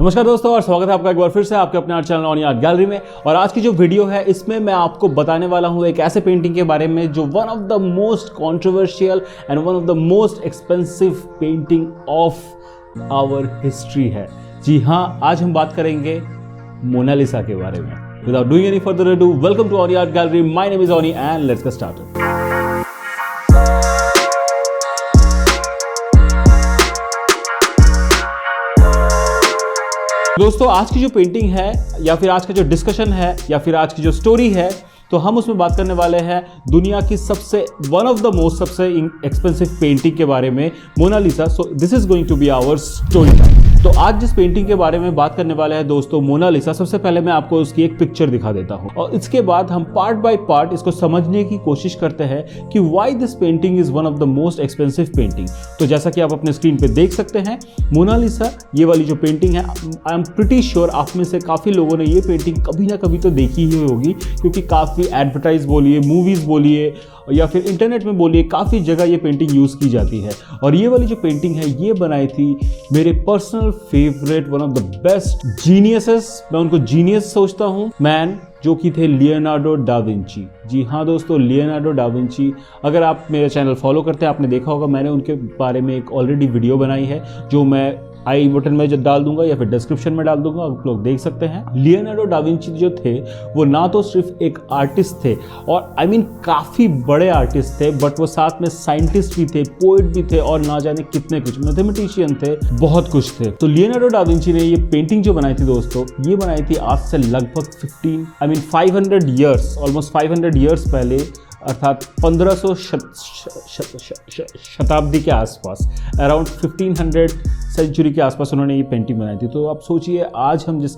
नमस्कार दोस्तों और स्वागत है आपका एक बार फिर से आपके अपने art channel on art gallery में। और आज की जो वीडियो है इसमें मैं आपको बताने वाला हूं एक ऐसे पेंटिंग के बारे में जो one of the most controversial and one of the most expensive painting of our history है। जी हाँ, आज हम बात करेंगे मोनालिसा के बारे में। Without doing any further ado, welcome to on art gallery. My name is Annie and let's get started. दोस्तों, आज की जो पेंटिंग है या फिर आज का जो डिस्कशन है या फिर आज की जो स्टोरी है, तो हम उसमें बात करने वाले हैं दुनिया की वन ऑफ द मोस्ट सबसे एक्सपेंसिव पेंटिंग के बारे में, Mona Lisa. So this is going to be our story time. तो आज जिस पेंटिंग के बारे में बात करने वाले हैं दोस्तों, मोनालिसा, सबसे पहले मैं आपको उसकी एक पिक्चर दिखा देता हूं और इसके बाद हम पार्ट बाय पार्ट इसको समझने की कोशिश करते हैं कि why this painting is one of the most expensive painting. तो जैसा कि आप अपने स्क्रीन पे देख सकते हैं, मोनालिसा ये वाली जो पेंटिंग है, आई एम प्रिटी श्योर आप में से काफी लोगों ने ये पेंटिंग कभी ना कभी तो देखी ही होगी, क्योंकि काफी एडवर्टाइज बोलिए, मूवीज बोलिए या फिर इंटरनेट में बोलिए, काफ़ी जगह ये पेंटिंग यूज़ की जाती है। और ये वाली जो पेंटिंग है ये बनाई थी मेरे personal favourite, one of the best geniuses, मैं उनको जीनियस सोचता हूँ, मैन, जो कि थे लियोनार्डो डा विंची। जी हाँ दोस्तों, लियोनार्डो डा विंची। अगर आप मेरा चैनल फॉलो करते हैं, आपने देखा होगा मैंने उनके बारे में एक ऑलरेडी वीडियो बनाई है जो मैं आई बटन में डाल दूंगा या फिर डिस्क्रिप्शन में डाल दूंगा, आप लोग देख सकते हैं। लियोनार्डो डा विंची जो थे वो ना तो सिर्फ एक आर्टिस्ट थे और आई मीन काफ़ी बड़े आर्टिस्ट थे, बट वो साथ में साइंटिस्ट भी थे, पोएट भी थे और ना जाने कितने कुछ, मैथमेटिशियन थे, बहुत कुछ थे। तो लियोनार्डो डा विंची ने ये पेंटिंग जो बनाई थी दोस्तों, ये बनाई थी आज से लगभग 500 ईयर्स, ऑलमोस्ट 500 ईयर्स पहले, अर्थात 1500 शताब्दी के आसपास, अराउंड 1500 सेंचुरी के आसपास उन्होंने ये पेंटिंग बनाई थी। तो आप सोचिए, आज हम जिस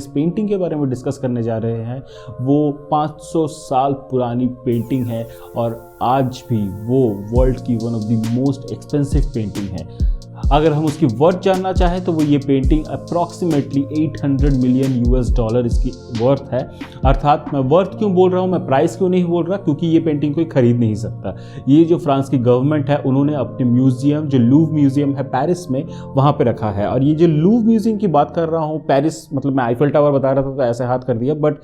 पेंटिंग के बारे में डिस्कस करने जा रहे हैं वो 500 साल पुरानी पेंटिंग है और आज भी वो वर्ल्ड की one of the most expensive painting है। अगर हम उसकी वर्थ जानना चाहें तो वो ये पेंटिंग अप्रॉक्सीमेटली $800 मिलियन इसकी वर्थ है। अर्थात मैं वर्थ क्यों बोल रहा हूँ, मैं प्राइस क्यों नहीं बोल रहा, क्योंकि ये पेंटिंग कोई खरीद नहीं सकता। ये जो फ्रांस की गवर्नमेंट है उन्होंने अपने म्यूजियम, जो लूव म्यूजियम है पेरिस में, वहाँ पे रखा है। और ये जो लूव म्यूजियम की बात कर रहा हूँ, पेरिस, मतलब मैं आईफल टावर बता रहा था तो ऐसे हाथ कर दिया, बट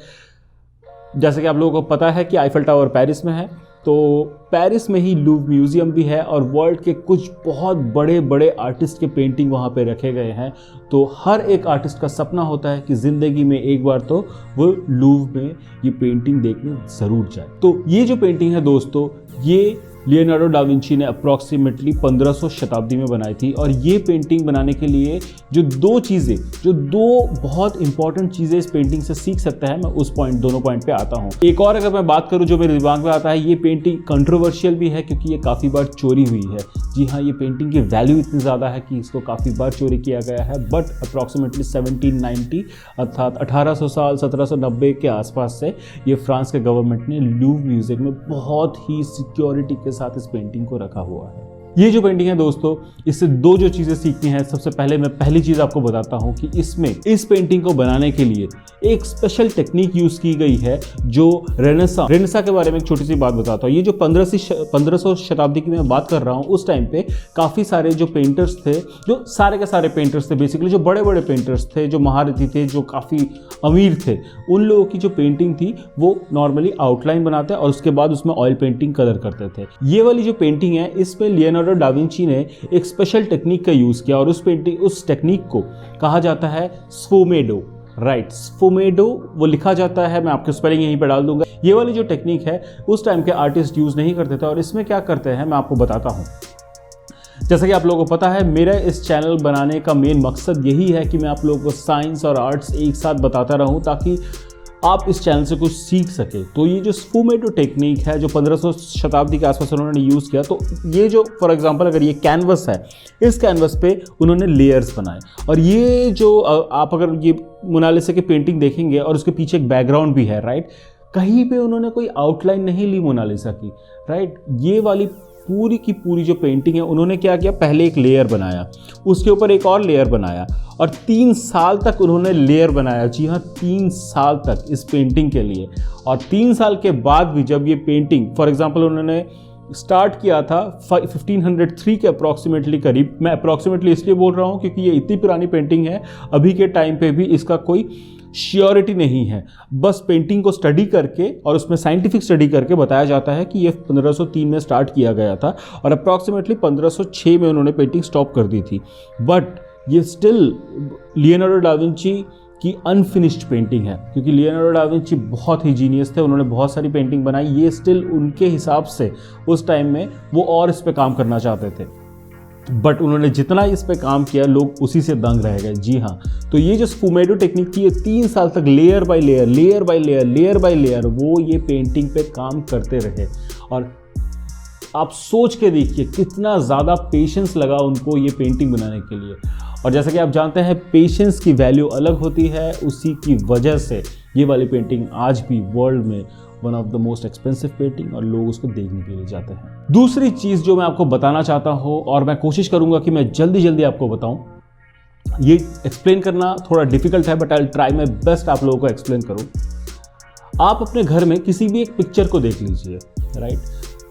जैसे कि आप लोगों को पता है कि आईफल टावर पेरिस में है, तो पेरिस में ही लूव म्यूजियम भी है और वर्ल्ड के कुछ बहुत बड़े बड़े आर्टिस्ट के पेंटिंग वहाँ पे रखे गए हैं। तो हर एक आर्टिस्ट का सपना होता है कि ज़िंदगी में एक बार तो वो लूव में ये पेंटिंग देखने ज़रूर जाए। तो ये जो पेंटिंग है दोस्तों, ये लियोनार्डो डा विंची ने अप्रॉक्सीमेटली 1500 शताब्दी में बनाई थी। और ये पेंटिंग बनाने के लिए जो दो बहुत इंपॉर्टेंट चीज़ें इस पेंटिंग से सीख सकता है, मैं दोनों पॉइंट पे आता हूँ। एक और अगर मैं बात करूँ जो मेरे दिमाग में आता है, ये पेंटिंग कंट्रोवर्शियल भी है क्योंकि ये काफ़ी बार चोरी हुई है। जी हाँ, ये पेंटिंग की वैल्यू इतनी ज़्यादा है कि इसको काफ़ी बार चोरी किया गया है, बट अप्रॉक्सीमेटली 1790 अर्थात 1800 साल 1790 के आसपास से ये फ्रांस के गवर्नमेंट ने लूव म्यूजियम में बहुत ही सिक्योरिटी के साथ इस पेंटिंग को रखा हुआ है। ये जो पेंटिंग है दोस्तों, इससे दो जो चीज़ें सीखनी है। सबसे पहले मैं पहली चीज़ आपको बताता हूँ कि इसमें इस पेंटिंग को बनाने के लिए एक स्पेशल टेक्निक यूज़ की गई है, जो रेनेसा के बारे में एक छोटी सी बात बताता हूँ। ये जो 1500 शताब्दी की मैं बात कर रहा हूँ, उस टाइम पे काफ़ी सारे जो पेंटर्स थे, जो सारे के सारे पेंटर्स थे बेसिकली, जो बड़े बड़े पेंटर्स थे, जो महारथी थे, जो काफ़ी अमीर थे, उन लोगों की जो पेंटिंग थी वो नॉर्मली आउटलाइन बनाते और उसके बाद उसमें ऑयल पेंटिंग कलर करते थे। ये वाली जो पेंटिंग है, इसमें लियोनार्डो डा विंची ने एक स्पेशल टेक्निक का यूज किया और उस टेक्निक को कहा जाता है स्फुमेडो। राइट, स्फुमेडो वो लिखा जाता है, मैं आपको स्पेलिंग यहीं पे डाल दूंगा। ये वाली जो टेक्निक है उस टाइम के आर्टिस्ट यूज नहीं करते थे। और इसमें क्या करते हैं मैं आपको बताता हूँ। जैसा कि आप लोगों को पता है, मेरा इस चैनल बनाने का मेन मकसद यही है कि मैं आप लोगों को साइंस और आर्ट्स एक साथ बताता रहूं ताकि आप इस चैनल से कुछ सीख सके। तो ये जो स्फुमेडो टेक्निक है जो 1500 शताब्दी के आसपास उन्होंने यूज़ किया, तो ये जो फॉर एग्जांपल अगर ये कैनवस है, इस कैनवस पे उन्होंने लेयर्स बनाए। और ये जो आप अगर ये मोनालिसा की पेंटिंग देखेंगे और उसके पीछे एक बैकग्राउंड भी है, राइट, कहीं पे उन्होंने कोई आउटलाइन नहीं ली मोनालिसा की, राइट। ये वाली पूरी की पूरी जो पेंटिंग है, उन्होंने क्या किया, पहले एक लेयर बनाया, उसके ऊपर एक और लेयर बनाया और 3 साल तक उन्होंने लेयर बनाया। जी हाँ, 3 साल तक इस पेंटिंग के लिए। और 3 साल के बाद भी जब ये पेंटिंग, फॉर एग्जांपल उन्होंने स्टार्ट किया था 1503 के अप्रॉक्सीमेटली करीब। मैं अप्रॉक्सीमेटली इसलिए बोल रहा हूँ क्योंकि ये इतनी पुरानी पेंटिंग है, अभी के टाइम पे भी इसका कोई श्योरिटी नहीं है। बस पेंटिंग को स्टडी करके और उसमें साइंटिफिक स्टडी करके बताया जाता है कि ये 1503 में स्टार्ट किया गया था और अप्रॉक्सीमेटली 1506 में उन्होंने पेंटिंग स्टॉप कर दी थी। बट ये स्टिल लियोनार्डो डा विंची की अनफिनिश्ड पेंटिंग है, क्योंकि लियोनार्डो डा विंची बहुत ही जीनियस थे, उन्होंने बहुत सारी पेंटिंग बनाई। ये स्टिल उनके हिसाब से उस टाइम में वो और इस पे काम करना चाहते थे, बट उन्होंने जितना इस पे काम किया लोग उसी से दंग रह गए। जी हाँ, तो ये जो स्फुमेटो टेक्निक थी, ये 3 साल तक लेयर बाय लेयर वो ये पेंटिंग पे काम करते रहे। और आप सोच के देखिए कितना ज़्यादा पेशेंस लगा उनको ये पेंटिंग बनाने के लिए। और जैसा कि आप जानते हैं पेशेंस की वैल्यू अलग होती है, उसी की वजह से ये वाली पेंटिंग आज भी वर्ल्ड में one of the most expensive painting और लोग उसको देखने के लिए जाते हैं। दूसरी चीज़ जो मैं आपको बताना चाहता हूँ और मैं कोशिश करूँगा कि मैं जल्दी आपको बताऊँ, ये एक्सप्लेन करना थोड़ा डिफिकल्ट है but I will try my best आप लोगों को एक्सप्लेन करूँ। आप अपने घर में किसी भी एक पिक्चर को देख लीजिए, राइट,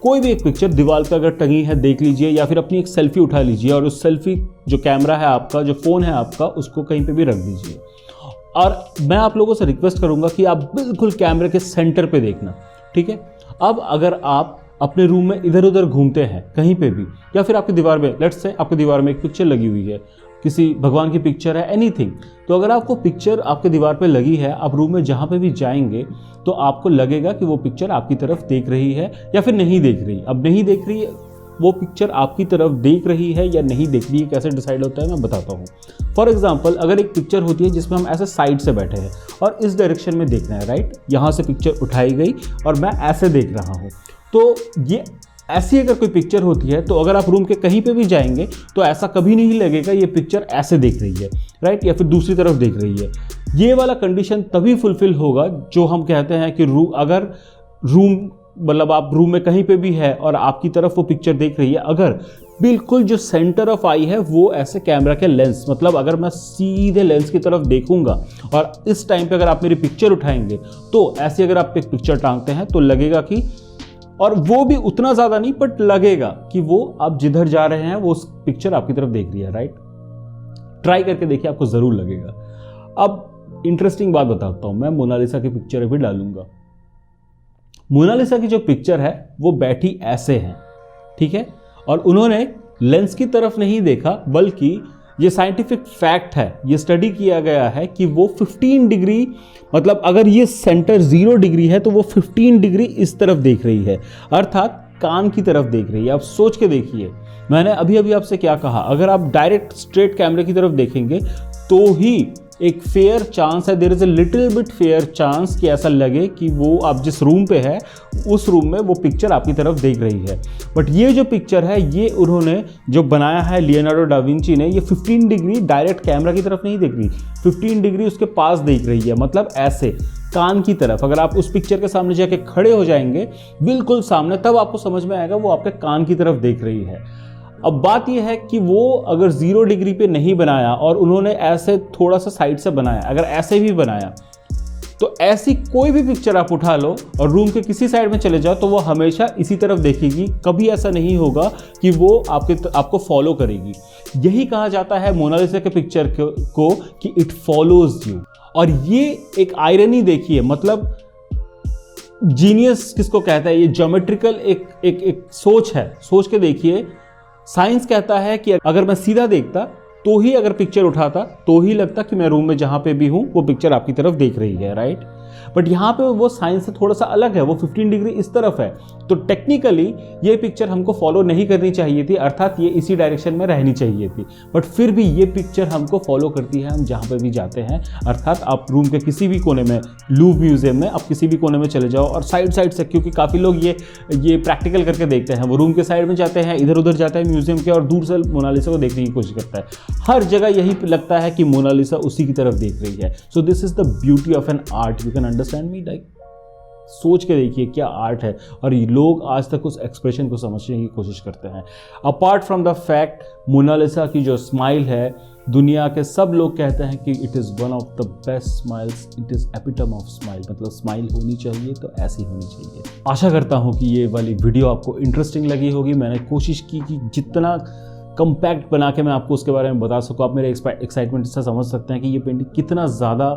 कोई भी एक पिक्चर दीवार पे अगर टंगी है देख लीजिए, या फिर अपनी एक सेल्फी उठा लीजिए और उस सेल्फी जो कैमरा है आपका, जो फ़ोन है आपका, उसको कहीं पे भी रख दीजिए। और मैं आप लोगों से रिक्वेस्ट करूंगा कि आप बिल्कुल कैमरे के सेंटर पे देखना, ठीक है। अब अगर आप अपने रूम में इधर उधर घूमते हैं कहीं पे भी, या फिर आपकी दीवार में, लेट्स से आपकी दीवार में एक पिक्चर लगी हुई है, किसी भगवान की पिक्चर है, एनीथिंग, तो अगर आपको पिक्चर आपके दीवार पे लगी है, आप रूम में जहाँ पे भी जाएंगे तो आपको लगेगा कि वो पिक्चर आपकी तरफ देख रही है या फिर नहीं देख रही। अब नहीं देख रही है, वो पिक्चर आपकी तरफ देख रही है या नहीं देख रही है, कैसे डिसाइड होता है मैं बताता हूँ। फॉर एग्जाम्पल, अगर एक पिक्चर होती है जिसमें हम ऐसे साइड से बैठे हैं और इस डायरेक्शन में देखना है, राइट, यहाँ से पिक्चर उठाई गई और मैं ऐसे देख रहा हूँ, तो ये ऐसी अगर कोई पिक्चर होती है तो अगर आप रूम के कहीं पे भी जाएंगे तो ऐसा कभी नहीं लगेगा ये पिक्चर ऐसे देख रही है, राइट, या फिर दूसरी तरफ देख रही है। ये वाला कंडीशन तभी फुलफिल होगा जो हम कहते हैं कि अगर रूम, मतलब आप रूम में कहीं पे भी है और आपकी तरफ वो पिक्चर देख रही है, अगर बिल्कुल जो सेंटर ऑफ आई है वो ऐसे कैमरा के लेंस, मतलब अगर मैं सीधे लेंस की तरफ देखूंगा और इस टाइम पे अगर आप मेरी पिक्चर उठाएंगे तो ऐसे अगर आप एक पिक्चर टांगते हैं तो लगेगा कि, और वो भी उतना ज़्यादा नहीं बट लगेगा कि वो आप जिधर जा रहे हैं वो उस पिक्चर आपकी तरफ देख रही है, राइट। ट्राई करके देखिए, आपको ज़रूर लगेगा। अब इंटरेस्टिंग बात बताता हूँ, मैं मोनालिसा की पिक्चर भी डालूंगा। मोनालिसा की जो पिक्चर है वो बैठी ऐसे है, ठीक है, और उन्होंने लेंस की तरफ नहीं देखा, बल्कि ये साइंटिफिक फैक्ट है, ये स्टडी किया गया है कि वो 15 डिग्री, मतलब अगर ये सेंटर 0 डिग्री है तो वो 15 डिग्री इस तरफ देख रही है, अर्थात कान की तरफ देख रही है। आप सोच के देखिए, मैंने अभी आपसे क्या कहा, अगर आप डायरेक्ट स्ट्रेट कैमरे की तरफ देखेंगे तो ही एक फेयर चांस है, there is a little bit fair chance कि ऐसा लगे कि वो आप जिस रूम पे है उस रूम में वो पिक्चर आपकी तरफ देख रही है। बट ये जो पिक्चर है ये उन्होंने जो बनाया है लियोनार्डो डा विंची ने, ये 15 डिग्री डायरेक्ट कैमरा की तरफ नहीं देख रही, 15 डिग्री उसके पास देख रही है, मतलब ऐसे कान की तरफ। अगर आप उस पिक्चर के सामने जाके खड़े हो जाएंगे बिल्कुल सामने, तब आपको समझ में आएगा वो आपके कान की तरफ देख रही है। अब बात यह है कि वो अगर 0 डिग्री पे नहीं बनाया और उन्होंने ऐसे थोड़ा सा साइड से बनाया, अगर ऐसे भी बनाया, तो ऐसी कोई भी पिक्चर आप उठा लो और रूम के किसी साइड में चले जाओ तो वो हमेशा इसी तरफ देखेगी, कभी ऐसा नहीं होगा कि वो आपको फॉलो करेगी। यही कहा जाता है मोनालिसा के पिक्चर को कि इट फॉलोज यू। और ये एक आयरनी देखिए, मतलब जीनियस किसको कहता है, ये ज्योमेट्रिकल एक सोच है। सोच के देखिए, साइंस कहता है कि अगर मैं सीधा देखता तो ही, अगर पिक्चर उठाता तो ही लगता कि मैं रूम में जहां पे भी हूं वो पिक्चर आपकी तरफ देख रही है, राइट। बट यहाँ पे वो साइंस से थोड़ा सा अलग है, वो 15 डिग्री इस तरफ है, तो टेक्निकली ये पिक्चर हमको फॉलो नहीं करनी चाहिए थी, अर्थात ये इसी डायरेक्शन में रहनी चाहिए थी। बट फिर भी ये पिक्चर हमको फॉलो करती है, हम जहाँ पे भी जाते हैं, अर्थात आप रूम के किसी भी कोने में, लूव म्यूजियम में आप किसी भी कोने में चले जाओ और साइड से, क्योंकि काफ़ी लोग ये प्रैक्टिकल करके देखते हैं, वो रूम के साइड में जाते हैं, इधर उधर जाते हैं म्यूजियम के और दूर से मोनालिसा को देखने की कोशिश करता है। हर जगह यही लगता है कि मोनालिसा उसी की तरफ देख रही है। सो this is the beauty of an art, you can understand me, like सोच के देखिए क्या आर्ट है, और ये लोग आज तक उस एक्सप्रेशन को समझने की कोशिश करते हैं। Apart from the fact, Mona Lisa की जो स्माइल है दुनिया के सब लोग कहते हैं कि it is one of the best smiles, it is epitome of smile, मतलब स्माइल होनी चाहिए तो ऐसी होनी चाहिए। आशा करता हूँ कि ये वाली वीडियो आपको इंटरेस्टिंग लगी होगी। मैंने कोशिश की कि जितना कम्पैक्ट बना के मैं आपको उसके बारे में बता सकूँ। आप मेरे एक्साइटमेंट से समझ सकते हैं कि ये पेंटिंग कितना ज़्यादा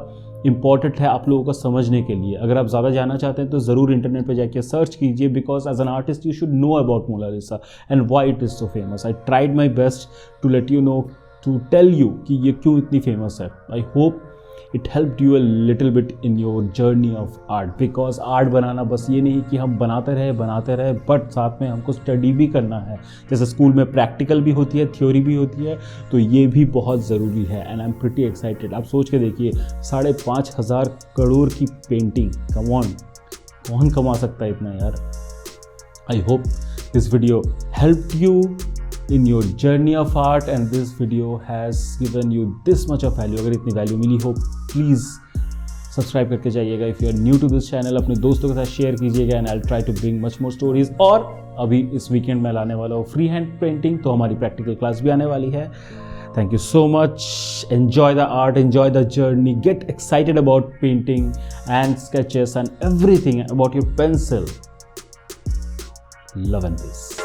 इंपॉर्टेंट है आप लोगों को समझने के लिए। अगर आप ज़्यादा जानना चाहते हैं तो ज़रूर इंटरनेट पे जाके सर्च कीजिए, because as an artist you should know about Mona Lisa and why it is so famous. I tried my best to let you know, to tell you कि ये क्यों इतनी फेमस है। I hope it helped you a little bit in your journey of art, because art बनाना बस ये नहीं कि हम बनाते रहे बट साथ में हमको स्टडी भी करना है। जैसे स्कूल में प्रैक्टिकल भी होती है, थ्योरी भी होती है, तो ये भी बहुत ज़रूरी है। And I am pretty excited. आप सोच के देखिए 5,500 करोड़ की पेंटिंग, कम ऑन, कौन कमा सकता है इतना यार। I hope this video helped you in your journey of art and this video has given you this much of value। अगर इतनी वैल्यू मिली हो प्लीज़ सब्सक्राइब करके जाइएगा। If you are new to this channel अपने दोस्तों के साथ share कीजिएगा and I will try to bring much more stories. और अभी इस वीकेंड में लाने वाला हूँ फ्री हैंड पेंटिंग, तो हमारी प्रैक्टिकल क्लास भी आने वाली है। Thank you so much. Enjoy the art, enjoy the journey, get excited about painting and sketches and everything about your pencil. Love and piece.